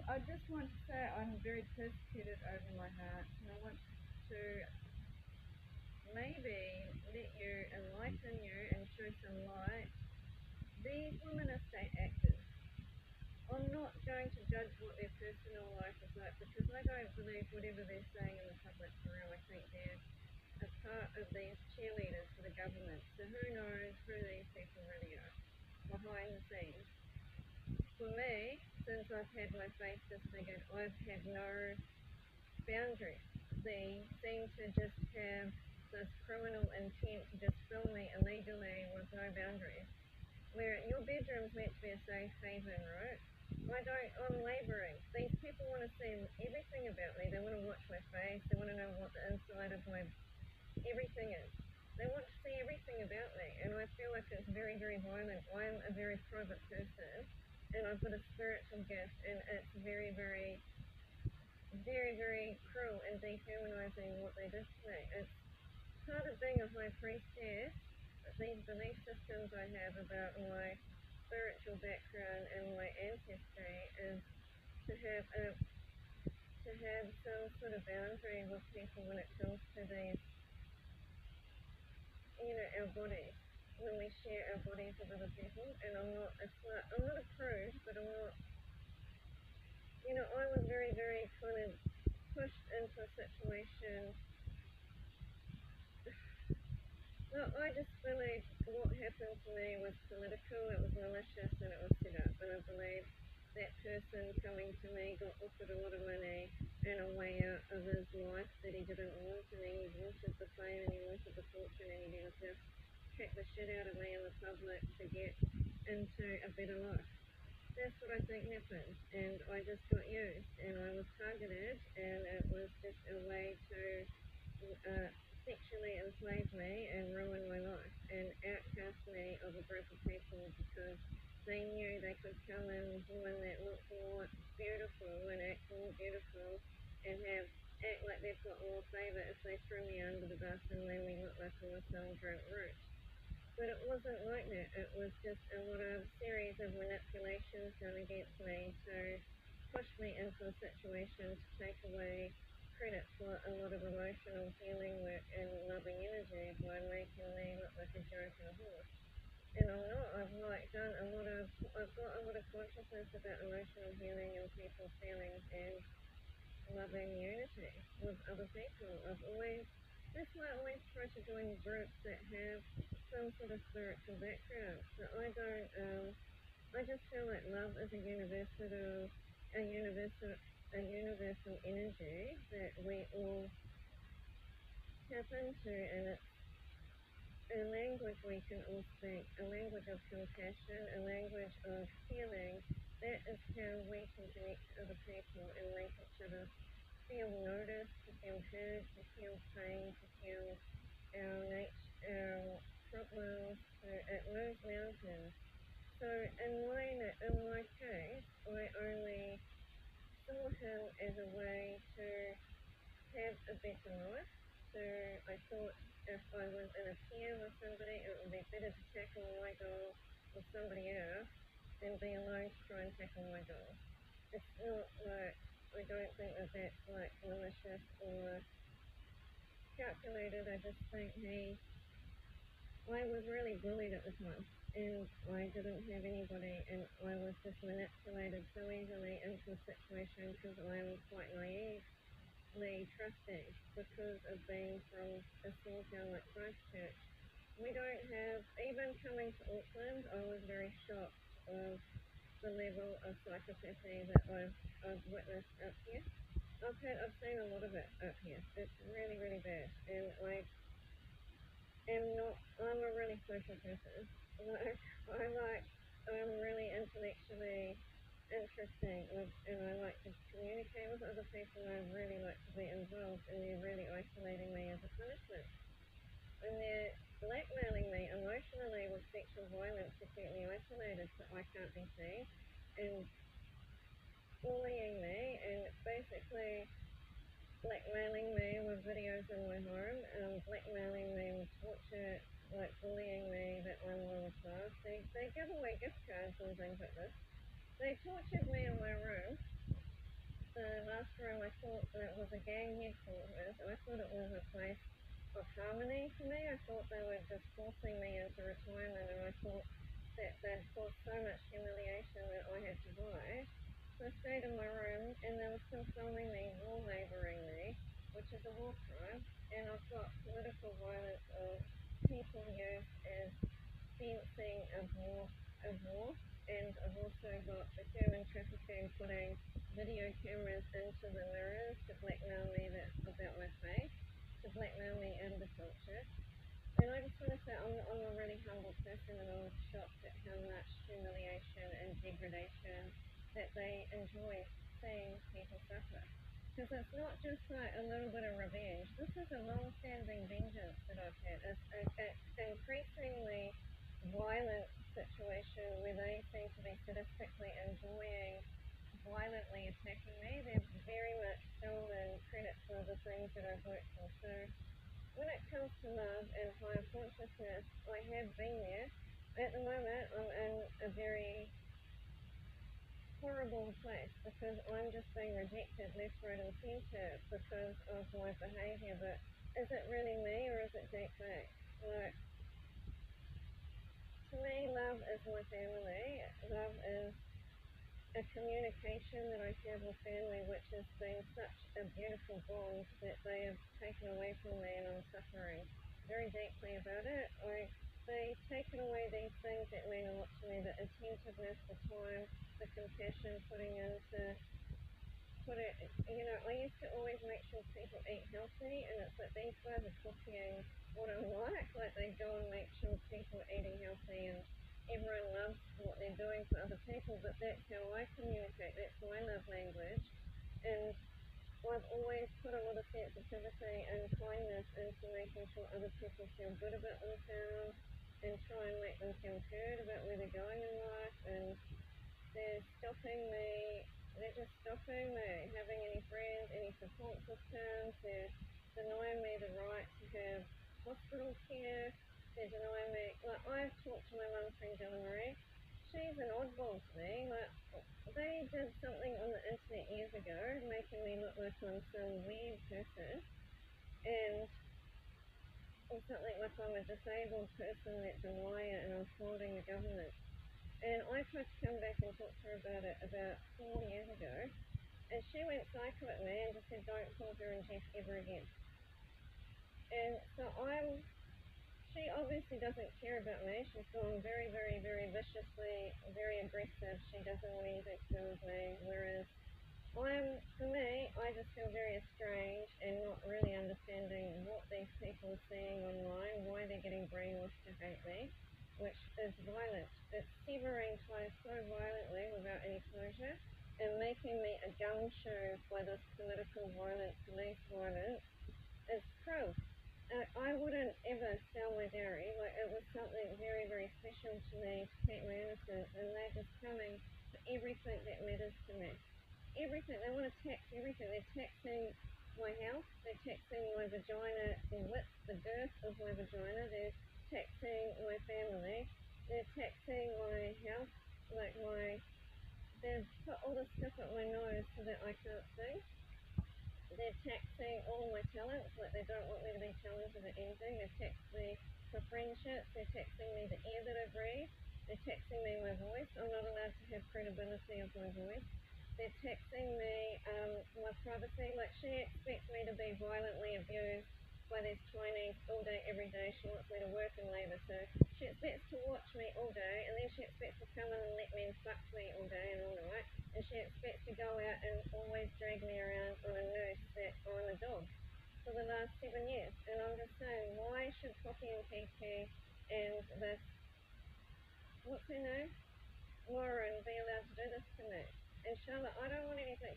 I just want to say I'm very persecuted over my heart, and I want to maybe let you enlighten you and show some light. These women are state actors. I'm not going to judge what their personal life is like because I don't believe whatever they're saying in the public forum. I think they're a part of these cheerleaders for the government. So who knows who these people really are behind the scenes. For me, since I've had my face disfigured, I've had no boundaries. They seem to just have this criminal intent to just film me illegally with no boundaries. Where your bedroom's meant to be a safe haven, right? I'm labouring. These people want to see everything about me. They want to watch my face. They want to know what the inside of my everything is. They want to see everything about me, and I feel like it's very, very violent. I'm a very private person, and I've got a spiritual gift, and it's very, very, very, very cruel and dehumanizing what they did to me. It's part of being a high priestess. These belief systems I have about my spiritual background and my ancestry is to have a to have some sort of boundary with people when it comes to these, our bodies. When we share our bodies with other people, and I'm not a prude, but I'm not. I was very, very kind of pushed into a situation. Well, I just believe what happened to me was political, it was malicious, and it was set up. And I believe that person coming to me got offered a lot of money and a way out of his life that he didn't want, and he wanted the fame and he wanted the fortune, and he wanted to kick the shit out of me in the public to get into a better life. That's what I think happened, and I just got used, and I was targeted, and it was just a way to uh, sexually enslave me and ruin my life, and outcast me of a group of people because they knew they could come in with women that looked more beautiful and act more beautiful and act like they've got more favour if they threw me under the bus and made me look like I was some drunk root. But it wasn't like that. It was just a lot of series of manipulations done against me to push me into a situation to take away credit for a lot of emotional healing work and loving energy by making me look like a joke and a horse. And I'm not. I've got a lot of consciousness about emotional healing and people's feelings and loving unity with other people. That's why I always try to join groups that have some sort of spiritual background. So I just feel like love is a universal energy that we all tap into, and it's a language we can all speak, a language of compassion, a language of healing. That is how we can connect to other people and make each other feel noticed, to feel heard, to feel pain, to feel our problems, it moves mountains. So in my case, I only saw him as a way to have a better life. So I thought if I was in a pair with somebody, it would be better to tackle my goal with somebody else than be alone to try and tackle my goal. It's not like, I don't think that that's like malicious or calculated. I just think I was really bullied at the time, and I didn't have anybody, and I was just manipulated so easily into a situation because I was quite naively trusting because of being from a small town like Christchurch. We don't have, even coming to Auckland, I was very shocked of the level of psychopathy that I've witnessed up here. I've seen a lot of it up here. It's really, really bad, and I'm a really social person. Like, I'm really intellectually interesting, and I like to communicate with other people. I really like to be involved, and they're really isolating me as a punishment. And they're blackmailing me emotionally with sexual violence to keep me isolated so I can't be seen, and bullying me, and basically blackmailing me with videos in my home, blackmailing me with torture, like bullying me that I'm lower class. They give away gift cards and things like this. They tortured me in my room the gang headquarters, I thought it was a place of harmony for me. I thought they were just forcing me into retirement, and I thought that they'd caused so much humiliation that I had to die. So I stayed in my room, and they were still filming me, war labouring me, which is a war crime. And I've got political violence of people used as fencing of war, and I've also got the human trafficking putting video cameras into the mirrors to blackmail me about my face, to blackmail me in the culture. And I just want to say I'm a really humble person, and I was shocked at how much humiliation and degradation that they enjoy seeing people suffer. Because it's not just like a little bit of revenge. This is a long-standing vengeance that I've had. It's an increasingly violent situation where they seem to be sadistically enjoying violently attacking me. They've very much stolen credit for the things that I've worked for. So when it comes to love and higher consciousness, I have been there. At the moment, I'm in a very horrible place because I'm just being rejected left, right, and centre because of my behaviour. But is it really me, or is it deep back? Like, to me, love is my family. Love is a communication that I have with family, which has been such a beautiful bond that they have taken away from me, and I'm suffering very deeply about it. They've taken away these things that mean a lot to me, the attentiveness, the time, the compassion, I used to always make sure people eat healthy, and it's like these guys are copying what I'm like they go and make sure people are eating healthy, and everyone loves what they're doing for other people, but that's how I communicate, that's my love language, and I've always put a lot of sensitivity and kindness into making sure other people feel good about themselves, and try and make them feel heard about where they're going in life, and they're stopping me. They're just stopping me having any friends, any support systems. They're denying me the right to have hospital care. They're denying me. Like, I've talked to my mum friend Della Marie. She's an oddball to me. Like, they did something on the internet years ago, making me look like I'm some weird person, and or something like I'm a disabled person that's a liar and I'm frauding the government. And I tried to come back and talk to her about it about 4 years ago. And she went psycho at me and just said, don't call her and Jeff ever again. And so she obviously doesn't care about me. She's gone very, very, very viciously, very aggressive. She doesn't want anything to do with me. Whereas for me, I just feel very estranged and not really understanding what these people are seeing online, why they're getting brainwashed to hate me, which is violent. It's severing ties so violently without any closure, and making me a gumshoe by this political violence, police violence, is cruel. I wouldn't ever sell my dairy. Like, it was something very, very special to me to keep my innocence, and they're just coming for everything that matters to me. Everything. They want to tax everything. They're taxing my health. They're taxing my vagina, the width, the girth of my vagina. They're taxing my family. They're taxing my health. They've put all this stuff up my nose so that I can't sing. They're taxing all of my talents. Like, they don't want me to be talented at anything. They've taxed me for friendships. They're taxing me the air that I breathe. They're taxing me my voice. I'm not allowed to have credibility of my voice. They're taxing me my privacy. Like, she expects me to be violently abused by these Chinese all day, every day. She wants me to work in labour. So she expects to watch me all day, and then she expects to come in and let men fuck me all day and all night. And she expects to go out and always drag me around on a noose that I'm a dog for the last 7 years. And I'm just saying, why should Poppy and Kiki and this, what's her name? Lauren be allowed to do this to me? And Charlotte, I don't want anything